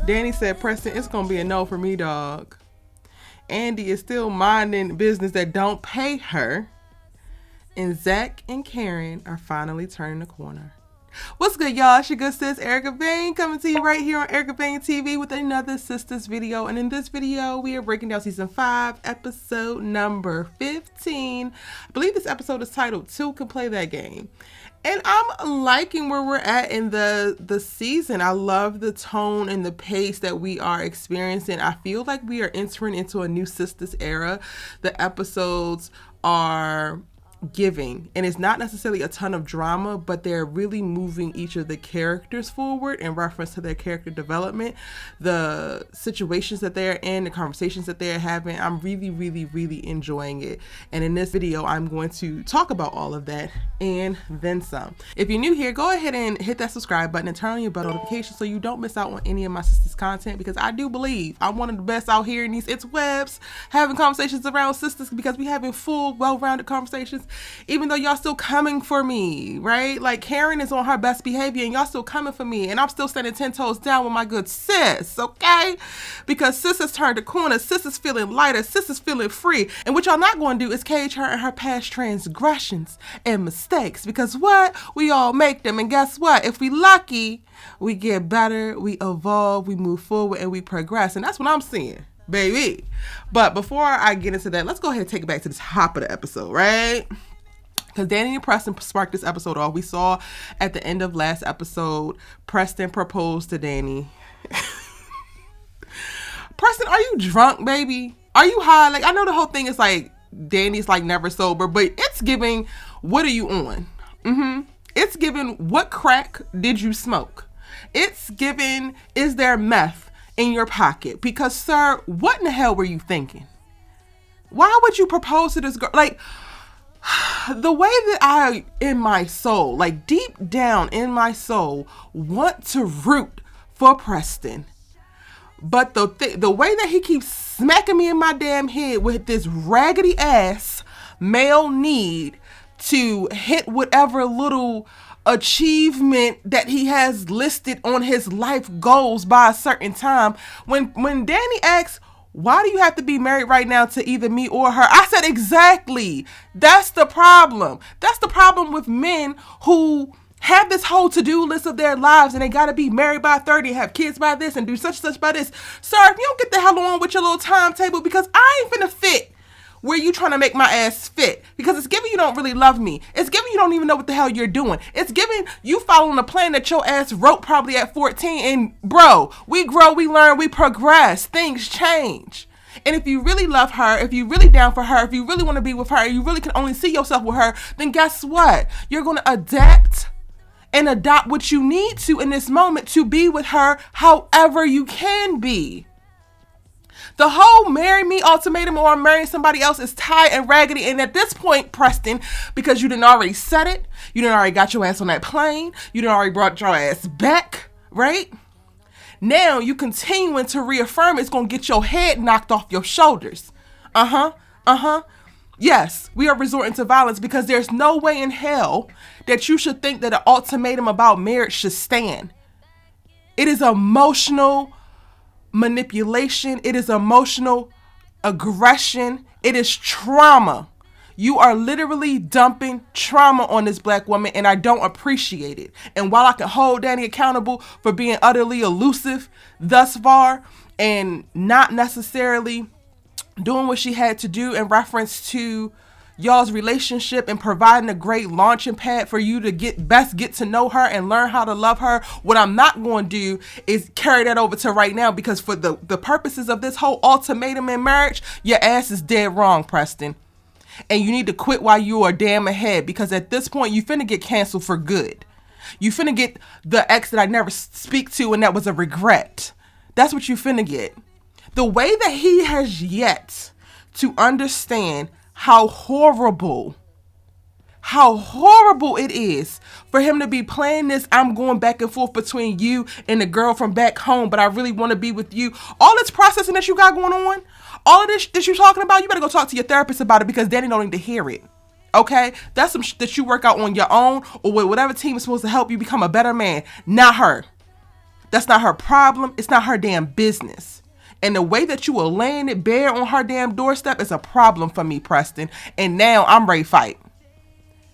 Danni said, Preston, it's going to be a no for me, dog. Andi is still minding business that don't pay her. And ZAC and Karen are finally turning the corner. What's good, y'all? It's your good sis, Erica Bain, coming to you right here on Erica Bain TV with another Sistas video. And in this video, we are breaking down season 5, episode number 15. I believe this episode is titled Two Can Play That Game. And I'm liking where we're at in the season. I love the tone and the pace that we are experiencing. I feel like we are entering into a new Sistas era. The episodes are giving, and it's not necessarily a ton of drama, but they're really moving each of the characters forward in reference to their character development, the situations that they're in, the conversations that they're having. I'm really enjoying it, and in this video I'm going to talk about all of that and then some. If you're new here, go ahead and hit that subscribe button and turn on your bell notifications so you don't miss out on any of my sisters content, because I do believe I'm one of the best out here in these interwebs having conversations around sisters, because we having full, well-rounded conversations. Even though y'all still coming for me, right? Like Karen is on her best behavior and y'all still coming for me, and I'm still standing 10 toes down with my good sis, okay? Because sis has turned the corner, sis is feeling lighter, sis is feeling free. And what y'all not going to do is cage her in her past transgressions and mistakes, because what? We all make them, and guess what? If we lucky, we get better, we evolve, we move forward, and we progress. And that's what I'm seeing, baby. But before I get into that, let's go ahead and take it back to the top of the episode, right? Because Danni and Preston sparked this episode off. We saw at the end of last episode, Preston proposed to Danni. Preston, are you drunk, baby? Are you high? Like, I know the whole thing is like, Danny's like never sober, but it's giving, what are you on? It's giving, what crack did you smoke? It's giving, is there meth in your pocket? Because, sir, what in the hell were you thinking? Why would you propose to this girl? Like, the way that I, in my soul, like deep down in my soul, want to root for Preston, but the way that he keeps smacking me in my damn head with this raggedy ass male need to hit whatever little achievement that he has listed on his life goals by a certain time. When Danni asks, why do you have to be married right now to either me or her? I said, exactly. That's the problem. That's the problem with men who have this whole to-do list of their lives, and they got to be married by 30, have kids by this, and do such and such by this. Sir, if you don't get the hell on with your little timetable, because I ain't finna fit where you trying to make my ass fit, because it's giving you don't really love me. It's giving you don't even know what the hell you're doing. It's giving you following a plan that your ass wrote probably at 14. And bro, we grow, we learn, we progress. Things change. And if you really love her, if you really down for her, if you really want to be with her, you really can only see yourself with her, then guess what? You're going to adapt and adopt what you need to in this moment to be with her however you can be. The whole marry me ultimatum or I'm marrying somebody else is tight and raggedy. And at this point, Preston, because you done already said it, you done already got your ass on that plane, you done already brought your ass back, right? Now you continuing to reaffirm it's going to get your head knocked off your shoulders. Yes, we are resorting to violence because there's no way in hell that you should think that an ultimatum about marriage should stand. It is emotional manipulation. It is emotional aggression. It is trauma. You are literally dumping trauma on this black woman, and I don't appreciate it. And while I can hold Danni accountable for being utterly elusive thus far and not necessarily doing what she had to do in reference to y'all's relationship and providing a great launching pad for you to get to know her and learn how to love her, what I'm not going to do is carry that over to right now, because for the purposes of this whole ultimatum in marriage, your ass is dead wrong, Preston. And you need to quit while you are damn ahead, because at this point you finna get canceled for good. You finna get the ex that I never speak to and that was a regret. That's what you finna get. The way that he has yet to understand how horrible it is for him to be playing this I'm going back and forth between you and the girl from back home, but I really want to be with you. All this processing that you got going on, all of this that you're talking about, you better go talk to your therapist about it, because Danni don't need to hear it. Okay? That's some that you work out on your own or with whatever team is supposed to help you become a better man, not her. That's not her problem. It's not her damn business. And the way that you were laying it bare on her damn doorstep is a problem for me, Preston. And now I'm ready to fight.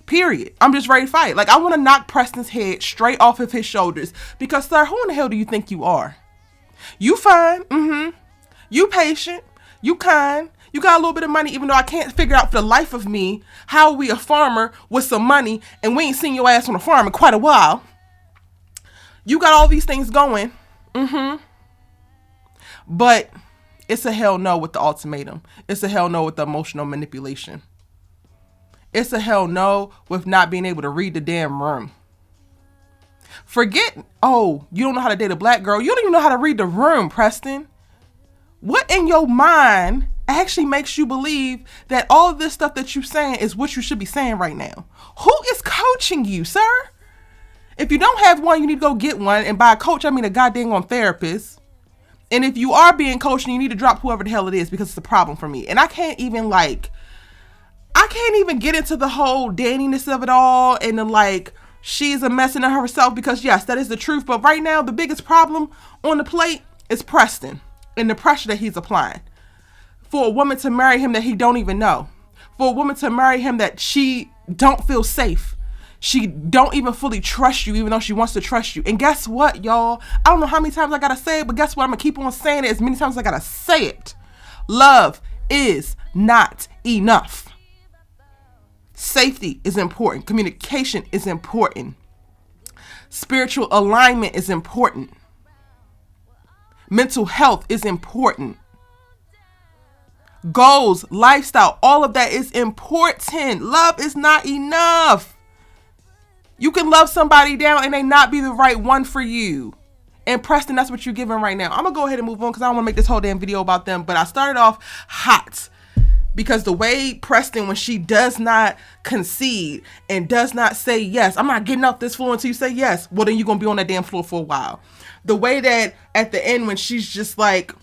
Period. I'm just ready to fight. Like, I want to knock Preston's head straight off of his shoulders. Because, sir, who in the hell do you think you are? You fine. You patient. You kind. You got a little bit of money, even though I can't figure out for the life of me how we a farmer with some money and we ain't seen your ass on a farm in quite a while. You got all these things going. But it's a hell no with the ultimatum. It's a hell no with the emotional manipulation. It's a hell no with not being able to read the damn room. Forget, oh, you don't know how to date a black girl. You don't even know how to read the room, Preston. What in your mind actually makes you believe that all of this stuff that you're saying is what you should be saying right now? Who is coaching you, sir? If you don't have one, you need to go get one. And by a coach, I mean a goddamn therapist. And if you are being coached, you need to drop whoever the hell it is, because it's a problem for me. And I can't even get into the whole Danniness of it all and the she's a mess in herself, because yes, that is the truth. But right now, the biggest problem on the plate is Preston and the pressure that he's applying. For a woman to marry him that he don't even know. For a woman to marry him that she don't feel safe. She don't even fully trust you, even though she wants to trust you. And guess what, y'all? I don't know how many times I gotta say it, but guess what? I'm gonna keep on saying it as many times as I gotta say it. Love is not enough. Safety is important. Communication is important. Spiritual alignment is important. Mental health is important. Goals, lifestyle, all of that is important. Love is not enough. You can love somebody down and they not be the right one for you. And Preston, that's what you're giving right now. I'm going to go ahead and move on because I don't want to make this whole damn video about them. But I started off hot because the way Preston, when she does not concede and does not say yes, I'm not getting off this floor until you say yes. Well, then you're going to be on that damn floor for a while. The way that at the end when she's just like,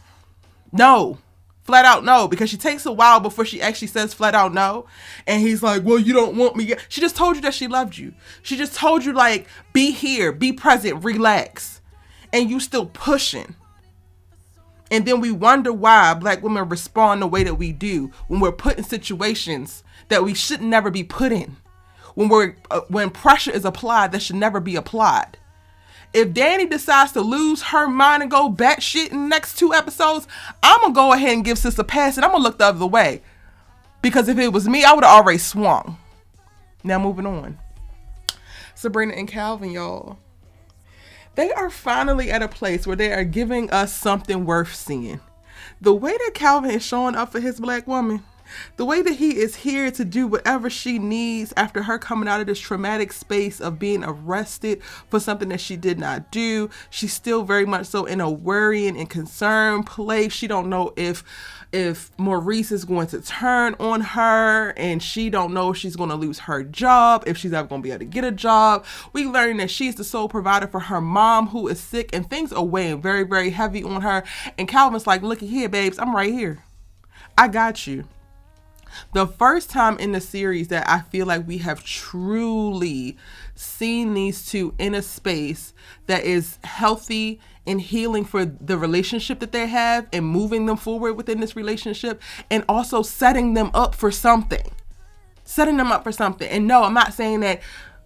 no. Flat out no, because she takes a while before she actually says flat out no. And he's like, well, you don't want me yet. She just told you that she loved you. She just told you, be here, be present, relax. And you still pushing. And then we wonder why black women respond the way that we do when we're put in situations that we should never be put in. When pressure is applied that should never be applied. If Danni decides to lose her mind and go batshit in the next 2 episodes, I'm going to go ahead and give sis a pass and I'm going to look the other way. Because if it was me, I would have already swung. Now moving on. Sabrina and Calvin, y'all. They are finally at a place where they are giving us something worth seeing. The way that Calvin is showing up for his black woman. The way that he is here to do whatever she needs after her coming out of this traumatic space of being arrested for something that she did not do. She's still very much so in a worrying and concerned place. She don't know if Maurice is going to turn on her, and she don't know if she's going to lose her job, if she's ever going to be able to get a job. We learn that she's the sole provider for her mom, who is sick, and things are weighing very, very heavy on her. And Calvin's like, looky here, babes, I'm right here. I got you. The first time in the series that I feel like we have truly seen these two in a space that is healthy and healing for the relationship that they have and moving them forward within this relationship, and also setting them up for something. And no, I'm not saying that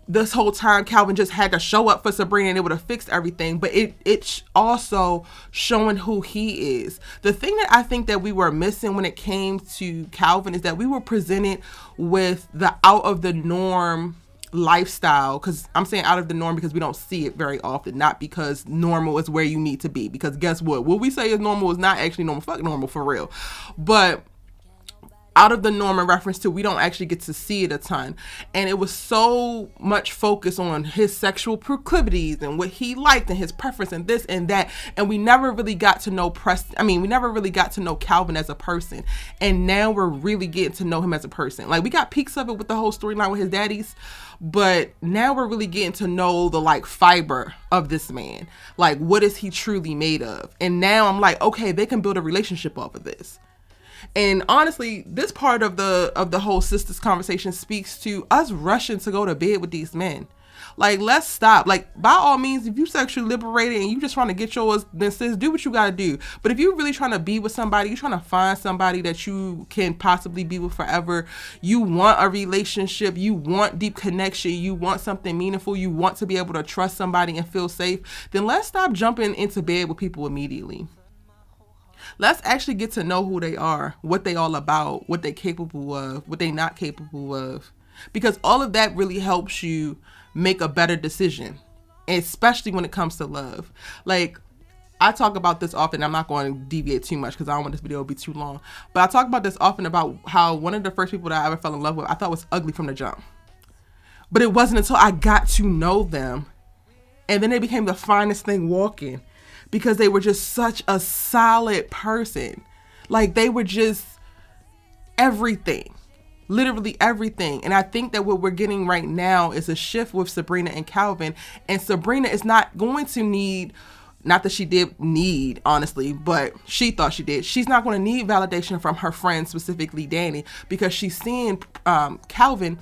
this whole time Calvin just had to show up for Sabrina and it would have fixed everything, but it's also showing who he is. The thing that I think that we were missing when it came to Calvin is that we were presented with the out of the norm lifestyle, because I'm saying out of the norm because we don't see it very often, not because normal is where you need to be, because guess what we say is normal is not actually normal. Fuck normal for real. But out of the norm in reference to we don't actually get to see it a ton. And it was so much focus on his sexual proclivities and what he liked and his preference and this and that. And we never really got to know we never really got to know Calvin as a person. And now we're really getting to know him as a person. We got peeks of it with the whole storyline with his daddies, but now we're really getting to know the fiber of this man. What is he truly made of? And now I'm like, okay, they can build a relationship off of this. And honestly, this part of the whole sisters conversation speaks to us rushing to go to bed with these men. Like, let's stop. Like, by all means, if you sexually liberated and you just trying to get yours, then sis, do what you gotta do. But if you're really trying to be with somebody, you're trying to find somebody that you can possibly be with forever, you want a relationship, you want deep connection, you want something meaningful, you want to be able to trust somebody and feel safe, then let's stop jumping into bed with people immediately. Let's actually get to know who they are, what they all about, what they're capable of, what they're not capable of. Because all of that really helps you make a better decision, especially when it comes to love. Like, I talk about this often. I'm not going to deviate too much because I don't want this video to be too long. But I talk about this often about how one of the first people that I ever fell in love with, I thought was ugly from the jump. But it wasn't until I got to know them, and then they became the finest thing walking, because they were just such a solid person. Like, they were just everything. Literally everything. And I think that what we're getting right now is a shift with Sabrina and Calvin. And Sabrina is not going to need, not that she did need, honestly, but she thought she did. She's not going to need validation from her friends, specifically Danni, because she's seeing Calvin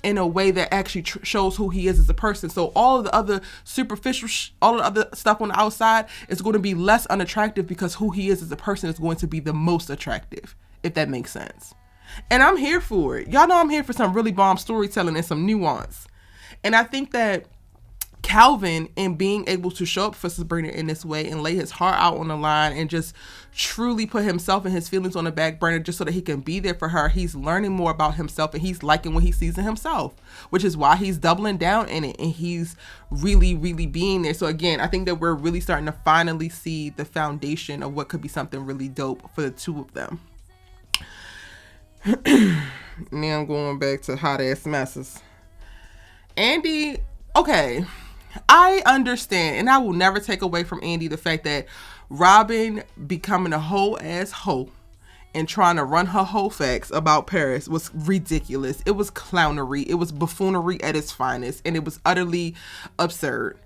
in a way that actually shows who he is as a person. So all of the other superficial, all of the other stuff on the outside is going to be less unattractive, because who he is as a person is going to be the most attractive, if that makes sense. And I'm here for it. Y'all know I'm here for some really bomb storytelling and some nuance. And I think that Calvin, in being able to show up for Sabrina in this way and lay his heart out on the line and just truly put himself and his feelings on the back burner just so that he can be there for her, he's learning more about himself, and he's liking what he sees in himself, which is why he's doubling down in it, and he's really, really being there. So again, I think that we're really starting to finally see the foundation of what could be something really dope for the two of them. Now I'm going back to hot ass messes. Andi, okay, I understand, and I will never take away from Andi the fact that Robin becoming a whole ass hoe and trying to run her whole facts about Paris was ridiculous. It was clownery. It was buffoonery at its finest, and it was utterly absurd.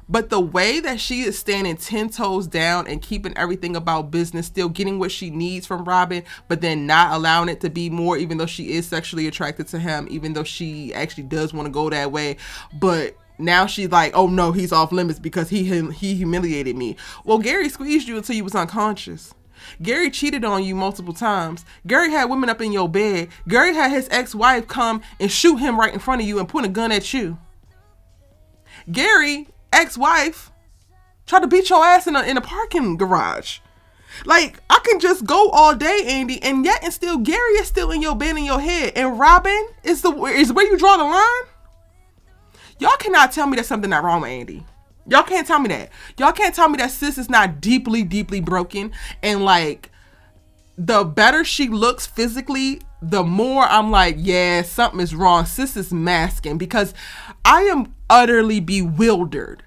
But the way that she is standing 10 toes down and keeping everything about business, still getting what she needs from Robin, but then not allowing it to be more, even though she is sexually attracted to him, even though she actually does want to go that way. But now she's like, oh no, he's off limits because he humiliated me. Well, Gary squeezed you until you was unconscious. Gary cheated on you multiple times. Gary had women up in your bed. Gary had his ex-wife come and shoot him right in front of you and point a gun at you. Gary, ex-wife, tried to beat your ass in a parking garage. Like, I can just go all day, Andi, and yet and still Gary is still in your bed in your head, and Robin is where you draw the line. Y'all cannot tell me there's something not wrong with Andi. Y'all can't tell me that. Y'all can't tell me that sis is not deeply, deeply broken, and like, the better she looks physically, the more I'm like, yeah, something is wrong. Sis is masking, because I am utterly bewildered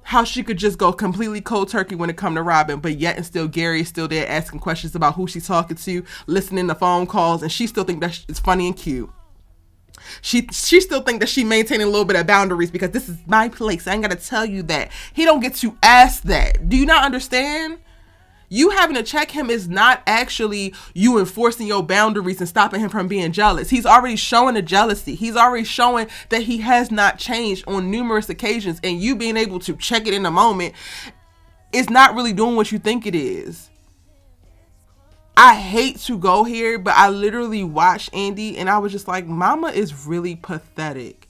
how she could just go completely cold turkey when it come to Robin, but yet and still Gary is still there asking questions about who she's talking to, listening to phone calls, and she still think that it's funny and cute. She still think that she maintaining a little bit of boundaries because this is my place. I ain't got to tell you that. He don't get to ask that. Do you not understand? You having to check him is not actually you enforcing your boundaries and stopping him from being jealous. He's already showing the jealousy. He's already showing that he has not changed on numerous occasions, and you being able to check it in a moment is not really doing what you think it is. I hate to go here, but I literally watched Andi and I was just like, mama is really pathetic.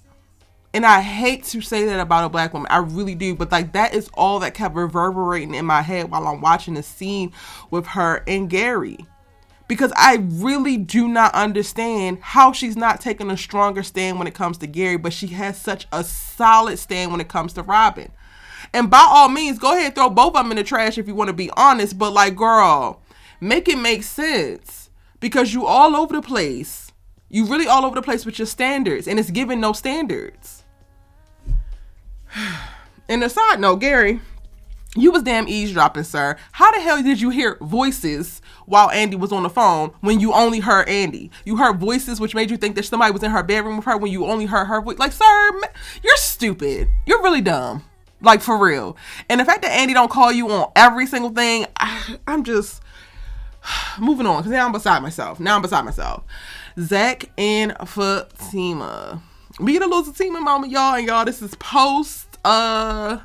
And I hate to say that about a black woman. I really do. But like, that is all that kept reverberating in my head while I'm watching the scene with her and Gary. Because I really do not understand how she's not taking a stronger stand when it comes to Gary, but she has such a solid stand when it comes to Robin. And by all means, go ahead and throw both of them in the trash if you want to be honest. But like, girl, make it make sense. Because you all over the place. You really all over the place with your standards. And it's giving no standards. And a side note, Gary, you was damn eavesdropping, sir. How the hell did you hear voices while Andi was on the phone when you only heard Andi? You heard voices which made you think that somebody was in her bedroom with her when you only heard her voice. Like, sir, you're stupid. You're really dumb. Like, for real. And the fact that Andi don't call you on every single thing, I'm just moving on, because now I'm beside myself. ZAC and Fatima. We get a little Fatima moment, y'all, and y'all, this is post the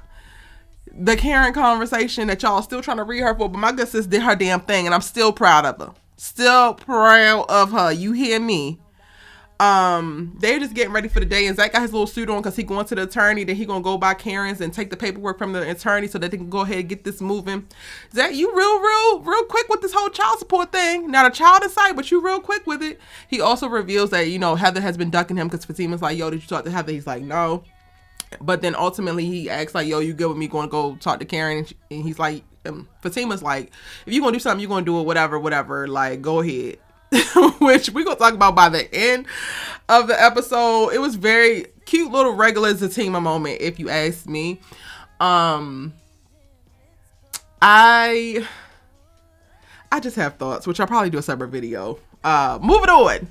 Karen conversation that y'all still trying to read her for, but my good sis did her damn thing, and I'm still proud of her. Still proud of her. You hear me? They're just getting ready for the day, and ZAC got his little suit on because he going to the attorney. Then he gonna go by Karen's and take the paperwork from the attorney so that they can go ahead and get this moving. ZAC, you real quick with this whole child support thing. Not a child in sight, but you real quick with it. He also reveals that, you know, Heather has been ducking him because Fatima's like, yo, did you talk to Heather? He's like, no. But then ultimately he asks like, yo, you good with me going to go talk to Karen? And he's like, Fatima's like, if you gonna do something, you gonna do it, whatever, like, go ahead. Which we're gonna talk about by the end of the episode. It was very cute little regular Fatima moment, if you ask me. I just have thoughts, which I'll probably do a separate video. Moving on.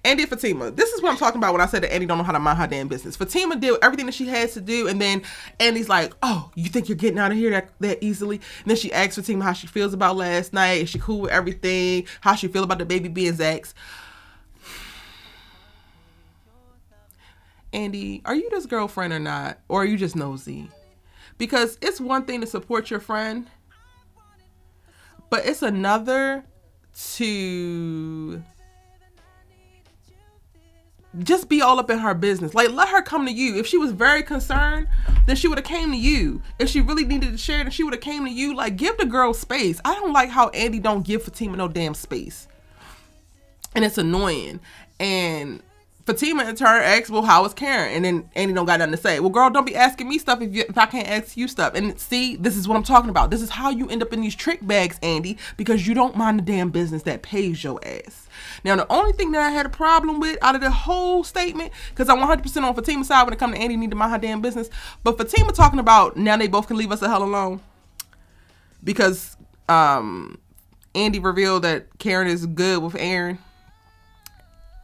Andi and Fatima. This is what I'm talking about when I said that Andi don't know how to mind her damn business. Fatima did everything that she has to do, and then Andy's like, oh, you think you're getting out of here that easily? And then she asks Fatima how she feels about last night. Is she cool with everything? How she feel about the baby being ZAC's? Andi, are you this girlfriend or not? Or are you just nosy? Because it's one thing to support your friend, but it's another to just be all up in her business. Like, let her come to you. If she was very concerned, then she would have came to you. If she really needed to share, then she would have came to you. Like, give the girl space. I don't like how Andi don't give Fatima no damn space. And it's annoying. And Fatima in turn asks, well, how is Karen? And then Andi don't got nothing to say. Well, girl, don't be asking me stuff if I can't ask you stuff. And see, this is what I'm talking about. This is how you end up in these trick bags, Andi, because you don't mind the damn business that pays your ass. Now, the only thing that I had a problem with out of the whole statement, because I'm 100% on Fatima's side when it comes to Andi need to mind her damn business, but Fatima talking about now they both can leave us the hell alone because Andi revealed that Karen is good with Aaron.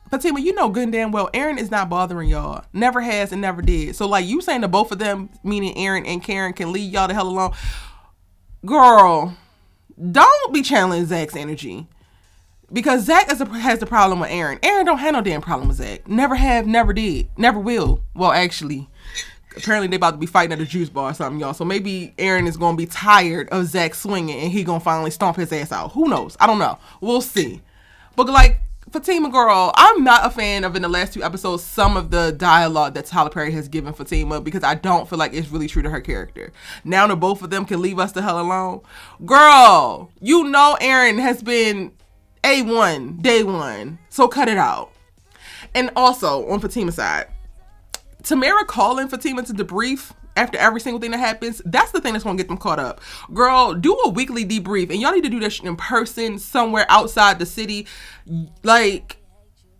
Fatima, you know good and damn well Aaron is not bothering y'all. Never has and never did. So, like, you saying that both of them, meaning Aaron and Karen, can leave y'all the hell alone. Girl, don't be channeling ZAC's energy. Because ZAC has the problem with Aaron. Aaron don't have no damn problem with ZAC. Never have, never did. Never will. Well, actually, apparently they about to be fighting at a juice bar or something, y'all. So maybe Aaron is going to be tired of ZAC swinging and he going to finally stomp his ass out. Who knows? I don't know. We'll see. But, like, Fatima, girl, I'm not a fan of, in the last 2 episodes, some of the dialogue that Tyler Perry has given Fatima because I don't feel like it's really true to her character. Now that both of them can leave us the hell alone. Girl, you know Aaron has been A1, day one. So cut it out. And also, on Fatima's side, Tamara calling Fatima to debrief after every single thing that happens, that's the thing that's going to get them caught up. Girl, do a weekly debrief. And y'all need to do that in person somewhere outside the city. Like,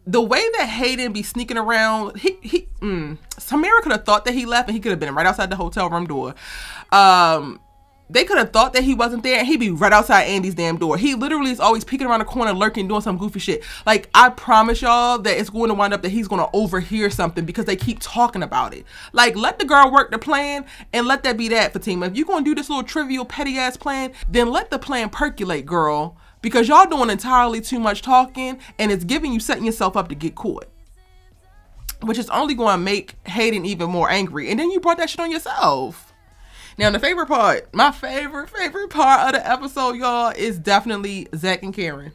the way that Hayden be sneaking around, Tamara could have thought that he left and he could have been right outside the hotel room door. They could have thought that he wasn't there and he'd be right outside Andy's damn door. He literally is always peeking around the corner, lurking, doing some goofy shit. Like, I promise y'all that it's going to wind up that he's going to overhear something because they keep talking about it. Like, let the girl work the plan and let that be that, Fatima. If you're going to do this little trivial, petty ass plan, then let the plan percolate, girl. Because y'all doing entirely too much talking and it's giving you setting yourself up to get caught. Which is only going to make Hayden even more angry. And then you brought that shit on yourself. Now, the favorite part, my favorite part of the episode, y'all, is definitely ZAC and Karen.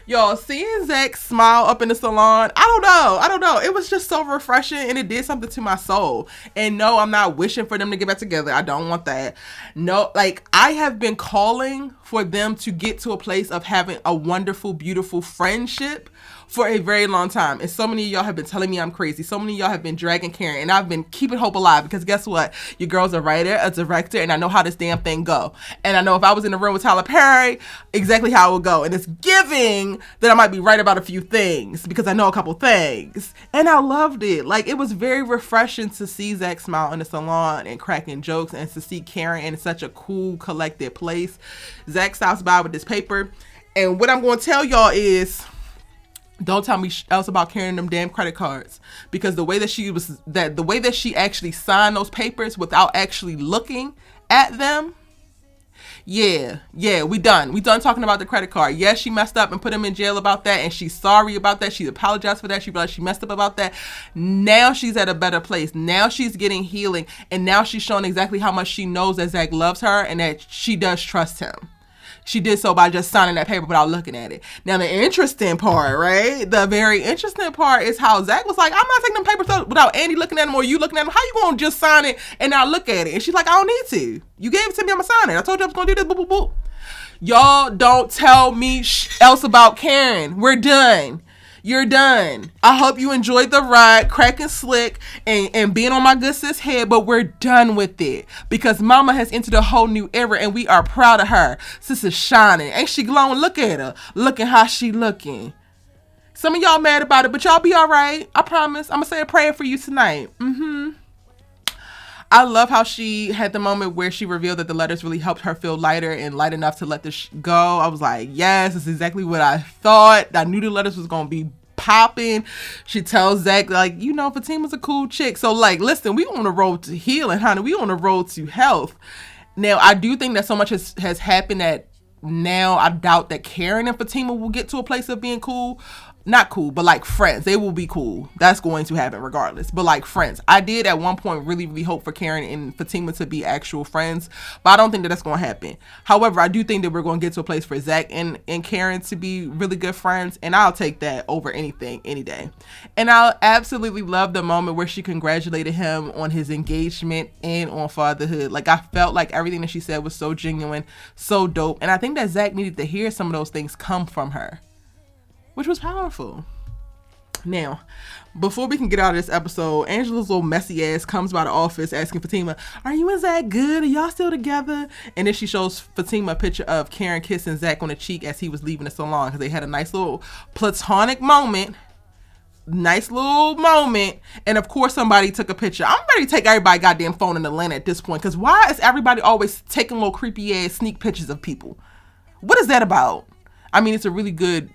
Y'all, seeing ZAC smile up in the salon, I don't know. It was just so refreshing and it did something to my soul. And no, I'm not wishing for them to get back together. I don't want that. No, like, I have been calling for them to get to a place of having a wonderful, beautiful friendship for a very long time. And so many of y'all have been telling me I'm crazy. So many of y'all have been dragging Karen. And I've been keeping hope alive because guess what? Your girl's a writer, a director, and I know how this damn thing go. And I know if I was in the room with Tyler Perry, exactly how it would go. And it's giving that I might be right about a few things because I know a couple things. And I loved it. Like, it was very refreshing to see ZAC smile in the salon and cracking jokes and to see Karen in such a cool, collected place. ZAC stops by with this paper. And what I'm going to tell y'all is, don't tell me else about carrying them damn credit cards, because the way that she actually signed those papers without actually looking at them, we done talking about the credit card. Yes, she messed up and put him in jail about that, and she's sorry about that. She apologized for that. She realized she messed up about that. Now she's at a better place. Now she's getting healing, and now she's showing exactly how much she knows that ZAC loves her and that she does trust him. She did so by just signing that paper without looking at it. Now, the interesting part, right? The very interesting part is how ZAC was like, I'm not taking them papers without Andi looking at them or you looking at them. How you going to just sign it and not look at it? And she's like, I don't need to. You gave it to me, I'm going to sign it. I told you I was going to do this, boop, boop, boop. Y'all don't tell me else about Karen. We're done. You're done. I hope you enjoyed the ride, cracking slick, and being on my good sis head, but we're done with it. Because mama has entered a whole new era, and we are proud of her. Sis is shining. Ain't she glowing? Look at her. Looking how she looking. Some of y'all mad about it, but y'all be all right. I promise. I'm going to say a prayer for you tonight. I love how she had the moment where she revealed that the letters really helped her feel lighter and light enough to let this go. I was like, yes, that's exactly what I thought. I knew the letters was going to be popping. She tells ZAC, like, you know, Fatima's a cool chick. So, like, listen, we on the road to healing, honey. We on the road to health. Now, I do think that so much has happened that now I doubt that Karen and Fatima will get to a place of being cool. Not cool, but like friends. They will be cool. That's going to happen regardless. But like friends. I did at one point really, really hope for Karen and Fatima to be actual friends. But I don't think that that's going to happen. However, I do think that we're going to get to a place for ZAC and Karen to be really good friends. And I'll take that over anything, any day. And I absolutely love the moment where she congratulated him on his engagement and on fatherhood. Like, I felt like everything that she said was so genuine, so dope. And I think that ZAC needed to hear some of those things come from her, which was powerful. Now, before we can get out of this episode, Angela's little messy ass comes by the office asking Fatima, are you and ZAC good? Are y'all still together? And then she shows Fatima a picture of Karen kissing ZAC on the cheek as he was leaving the salon, because they had a nice little platonic moment. And of course somebody took a picture. I'm ready to take everybody goddamn phone in Atlanta at this point, because why is everybody always taking little creepy ass sneak pictures of people? What is that about? I mean, it's a really good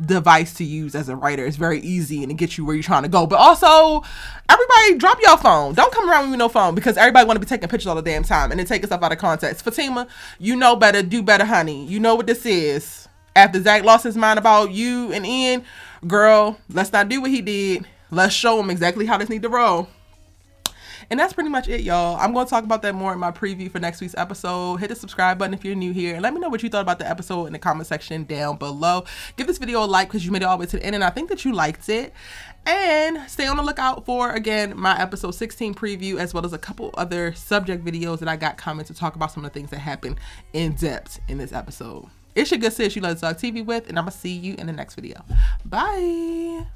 device to use as a writer. It's very easy and it gets you where you're trying to go. But also, everybody drop your phone. Don't come around with no phone, because everybody want to be taking pictures all the damn time and then taking stuff out of context. Fatima, you know better, do better, honey. You know what this is. After ZAC lost his mind about you and Ian, girl, let's not do what he did. Let's show him exactly how this need to roll. And that's pretty much it, y'all. I'm going to talk about that more in my preview for next week's episode. Hit the subscribe button if you're new here. And let me know what you thought about the episode in the comment section down below. Give this video a like because you made it all the way to the end and I think that you liked it. And stay on the lookout for, again, my episode 16 preview, as well as a couple other subject videos that I got coming to talk about some of the things that happened in depth in this episode. It's your good sis you love ZAC TV with, and I'm going to see you in the next video. Bye.